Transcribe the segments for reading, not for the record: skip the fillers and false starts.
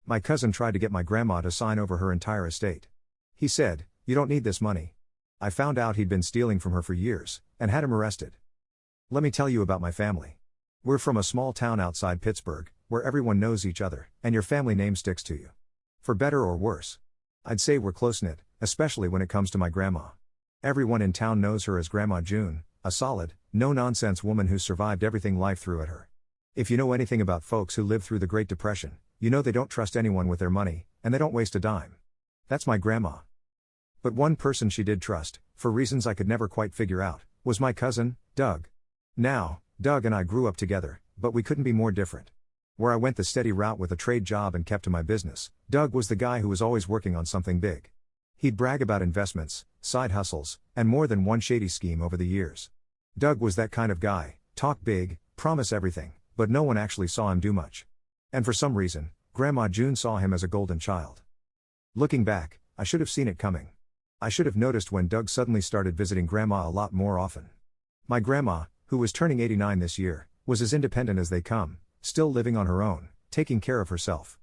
My cousin tried to get my grandma to sign over her entire estate. He said, "You don't need this money." I found out he'd been stealing from her for years, and had him arrested. Let me tell you about my family. We're from a small town outside Pittsburgh, where everyone knows each other, and your family name sticks to you. For better or worse. I'd say we're close-knit, especially when it comes to my grandma. Everyone in town knows her as Grandma June, a solid, no-nonsense woman who's survived everything life threw at her. If you know anything about folks who lived through the Great Depression, you know they don't trust anyone with their money, and they don't waste a dime. That's my grandma. But one person she did trust, for reasons I could never quite figure out, was my cousin, Doug. Now, Doug and I grew up together, but we couldn't be more different. Where I went the steady route with a trade job and kept to my business, Doug was the guy who was always working on something big. He'd brag about investments, side hustles, and more than one shady scheme over the years. Doug was that kind of guy, talk big, promise everything, but no one actually saw him do much. And for some reason, Grandma June saw him as a golden child. Looking back, I should have seen it coming. I should have noticed when Doug suddenly started visiting Grandma a lot more often. My grandma, who was turning 89 this year, was as independent as they come, still living on her own, taking care of herself.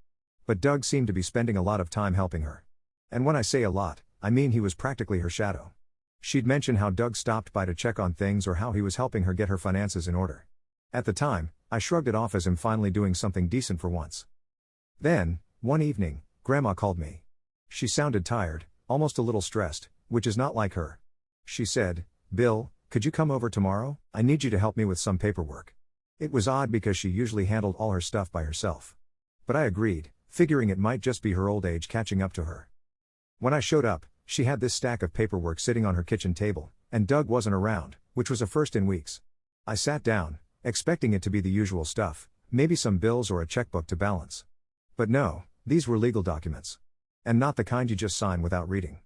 But Doug seemed to be spending a lot of time helping her. And when I say a lot, I mean he was practically her shadow. She'd mention how Doug stopped by to check on things or how he was helping her get her finances in order. At the time, I shrugged it off as him finally doing something decent for once. Then, one evening, Grandma called me. She sounded tired, almost a little stressed, which is not like her. She said, "Bill, could you come over tomorrow? I need you to help me with some paperwork." It was odd because she usually handled all her stuff by herself. But I agreed, figuring it might just be her old age catching up to her. When I showed up, she had this stack of paperwork sitting on her kitchen table, and Doug wasn't around, which was a first in weeks. I sat down, expecting it to be the usual stuff, maybe some bills or a checkbook to balance. But no, these were legal documents. And not the kind you just sign without reading.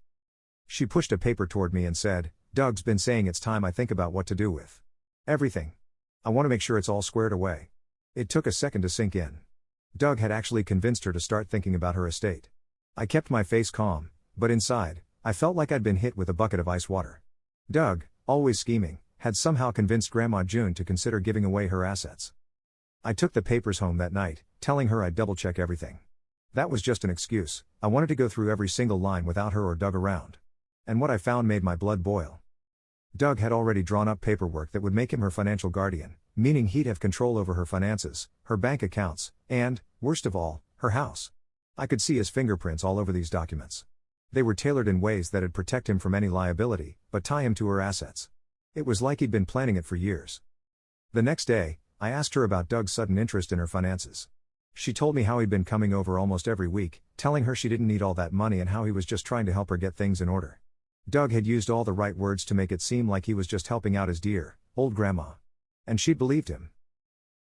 She pushed a paper toward me and said, "Doug's been saying it's time I think about what to do with everything. I want to make sure it's all squared away." It took a second to sink in. Doug had actually convinced her to start thinking about her estate. I kept my face calm, but inside, I felt like I'd been hit with a bucket of ice water. Doug, always scheming, had somehow convinced Grandma June to consider giving away her assets. I took the papers home that night, telling her I'd double-check everything. That was just an excuse. I wanted to go through every single line without her or Doug around. And what I found made my blood boil. Doug had already drawn up paperwork that would make him her financial guardian, meaning he'd have control over her finances, her bank accounts, and, worst of all, her house. I could see his fingerprints all over these documents. They were tailored in ways that'd protect him from any liability, but tie him to her assets. It was like he'd been planning it for years. The next day, I asked her about Doug's sudden interest in her finances. She told me how he'd been coming over almost every week, telling her she didn't need all that money and how he was just trying to help her get things in order. Doug had used all the right words to make it seem like he was just helping out his dear, old grandma. And she'd believed him.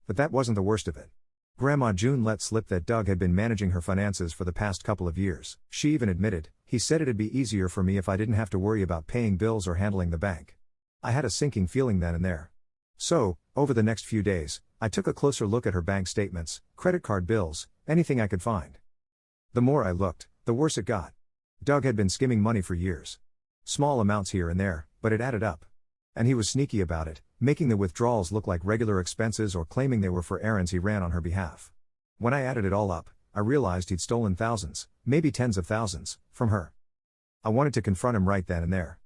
But that wasn't the worst of it. Grandma June let slip that Doug had been managing her finances for the past couple of years. She even admitted, "He said it'd be easier for me if I didn't have to worry about paying bills or handling the bank." I had a sinking feeling then and there. So, over the next few days, I took a closer look at her bank statements, credit card bills, anything I could find. The more I looked, the worse it got. Doug had been skimming money for years. Small amounts here and there, but it added up. And he was sneaky about it, making the withdrawals look like regular expenses or claiming they were for errands he ran on her behalf. When I added it all up, I realized he'd stolen thousands, maybe tens of thousands, from her. I wanted to confront him right then and there.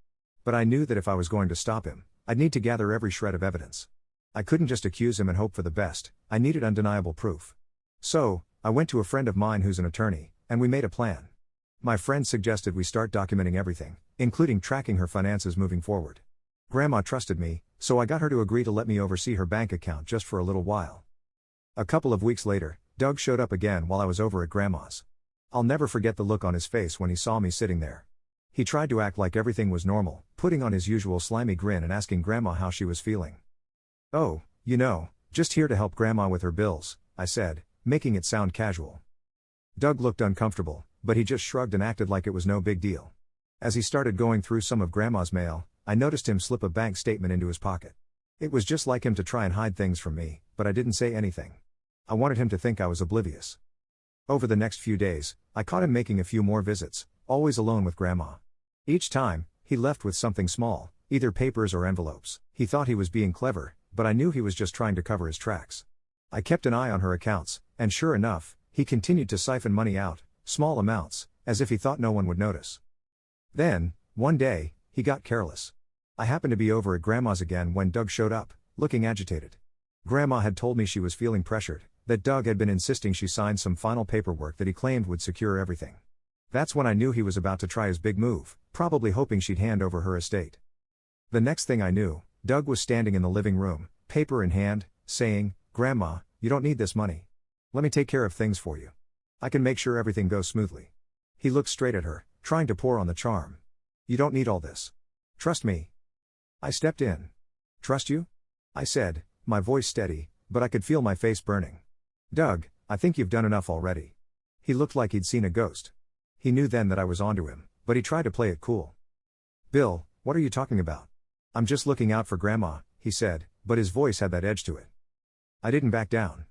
But I knew that if I was going to stop him, I'd need to gather every shred of evidence. I couldn't just accuse him and hope for the best, I needed undeniable proof. So, I went to a friend of mine who's an attorney, and we made a plan. My friend suggested we start documenting everything, including tracking her finances moving forward. Grandma trusted me, so I got her to agree to let me oversee her bank account just for a little while. A couple of weeks later, Doug showed up again while I was over at Grandma's. I'll never forget the look on his face when he saw me sitting there. He tried to act like everything was normal, putting on his usual slimy grin and asking Grandma how she was feeling. "Oh, just here to help Grandma with her bills," I said, making it sound casual. Doug looked uncomfortable, but he just shrugged and acted like it was no big deal. As he started going through some of Grandma's mail, I noticed him slip a bank statement into his pocket. It was just like him to try and hide things from me, but I didn't say anything. I wanted him to think I was oblivious. Over the next few days, I caught him making a few more visits, always alone with Grandma. Each time, he left with something small, either papers or envelopes. He thought he was being clever, but I knew he was just trying to cover his tracks. I kept an eye on her accounts, and sure enough, He continued to siphon money out, small amounts, as if he thought no one would notice. Then, one day, he got careless. I happened to be over at Grandma's again when Doug showed up, looking agitated. Grandma had told me she was feeling pressured, that Doug had been insisting she sign some final paperwork that he claimed would secure everything. That's when I knew he was about to try his big move, probably hoping she'd hand over her estate. The next thing I knew, Doug was standing in the living room, paper in hand, saying, "Grandma, you don't need this money. Let me take care of things for you. I can make sure everything goes smoothly." He looked straight at her, trying to pour on the charm. "You don't need all this. Trust me." I stepped in. "Trust you?" I said, my voice steady, but I could feel my face burning. "Doug, I think you've done enough already." He looked like he'd seen a ghost. He knew then that I was onto him, but he tried to play it cool. "Bill, what are you talking about? I'm just looking out for Grandma," he said, but his voice had that edge to it. I didn't back down.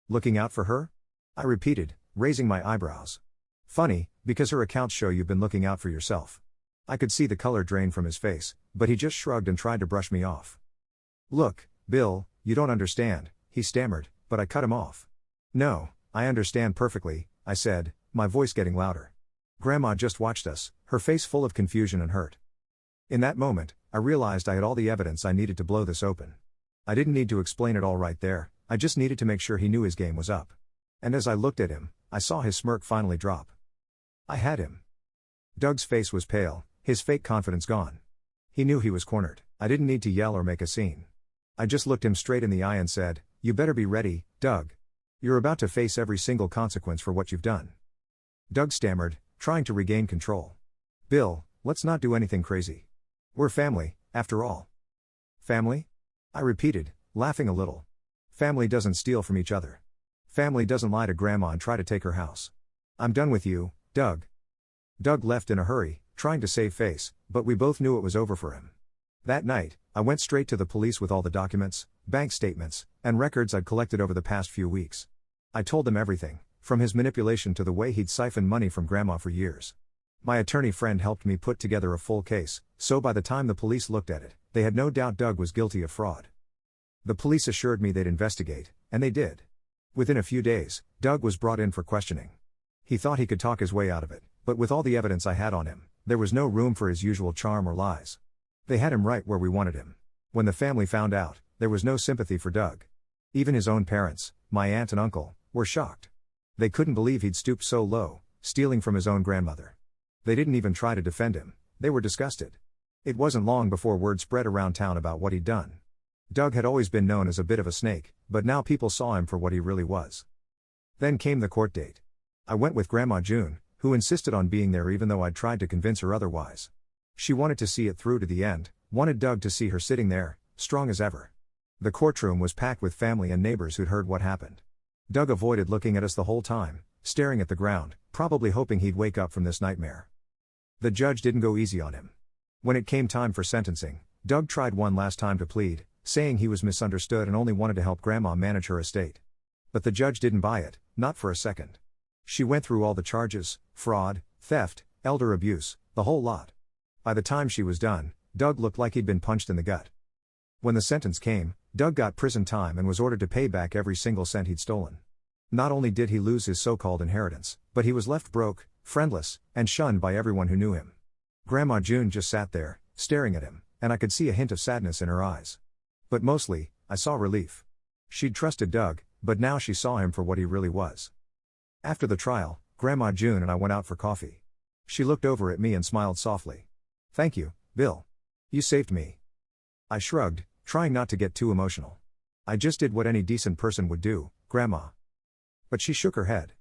"Looking out for her?" I repeated, raising my eyebrows. "Funny, because her accounts show you've been looking out for yourself." I could see the color drain from his face, but he just shrugged and tried to brush me off. "Look, Bill, you don't understand," he stammered, but I cut him off. "No, I understand perfectly," I said, my voice getting louder. "Grandma just watched us, her face full of confusion and hurt." In that moment, I realized I had all the evidence I needed to blow this open. I didn't need to explain it all right there, I just needed to make sure he knew his game was up. And as I looked at him, I saw his smirk finally drop. I had him. Doug's face was pale, his fake confidence gone. He knew he was cornered. I didn't need to yell or make a scene. I just looked him straight in the eye and said, "You better be ready, Doug. You're about to face every single consequence for what you've done." Doug stammered, trying to regain control. "Bill, let's not do anything crazy. We're family, after all." "Family?" I repeated, laughing a little. "Family doesn't steal from each other. Family doesn't lie to Grandma and try to take her house. I'm done with you, Doug." Doug left in a hurry, trying to save face, but we both knew it was over for him. That night, I went straight to the police with all the documents, bank statements, and records I'd collected over the past few weeks. I told them everything, from his manipulation to the way he'd siphoned money from Grandma for years. My attorney friend helped me put together a full case, so by the time the police looked at it, they had no doubt Doug was guilty of fraud. The police assured me they'd investigate, and they did. Within a few days, Doug was brought in for questioning. He thought he could talk his way out of it, but with all the evidence I had on him, there was no room for his usual charm or lies. They had him right where we wanted him. When the family found out, there was no sympathy for Doug. Even his own parents, my aunt and uncle, were shocked. They couldn't believe he'd stooped so low, stealing from his own grandmother. They didn't even try to defend him, they were disgusted. It wasn't long before word spread around town about what he'd done. Doug had always been known as a bit of a snake, but now people saw him for what he really was. Then came the court date. I went with Grandma June, who insisted on being there even though I'd tried to convince her otherwise. She wanted to see it through to the end, wanted Doug to see her sitting there, strong as ever. The courtroom was packed with family and neighbors who'd heard what happened. Doug avoided looking at us the whole time, staring at the ground, probably hoping he'd wake up from this nightmare. The judge didn't go easy on him. When it came time for sentencing, Doug tried one last time to plead, saying he was misunderstood and only wanted to help Grandma manage her estate. But the judge didn't buy it, not for a second. She went through all the charges, fraud, theft, elder abuse, the whole lot. By the time she was done, Doug looked like he'd been punched in the gut. When the sentence came, Doug got prison time and was ordered to pay back every single cent he'd stolen. Not only did he lose his so-called inheritance, but he was left broke, friendless, and shunned by everyone who knew him. Grandma June just sat there, staring at him, and I could see a hint of sadness in her eyes. But mostly, I saw relief. She'd trusted Doug, but now she saw him for what he really was. After the trial, Grandma June and I went out for coffee. She looked over at me and smiled softly. "Thank you, Bill. You saved me." I shrugged, trying not to get too emotional. "I just did what any decent person would do, Grandma." But she shook her head.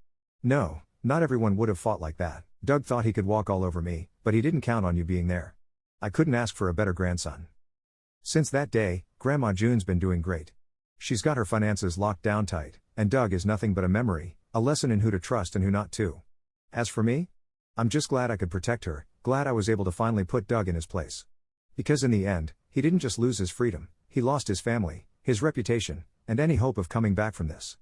"No, not everyone would have fought like that. Doug thought he could walk all over me, but he didn't count on you being there. I couldn't ask for a better grandson." Since that day, Grandma June's been doing great. She's got her finances locked down tight, and Doug is nothing but a memory, a lesson in who to trust and who not to. As for me? I'm just glad I could protect her, glad I was able to finally put Doug in his place. Because in the end, he didn't just lose his freedom, he lost his family, his reputation, and any hope of coming back from this.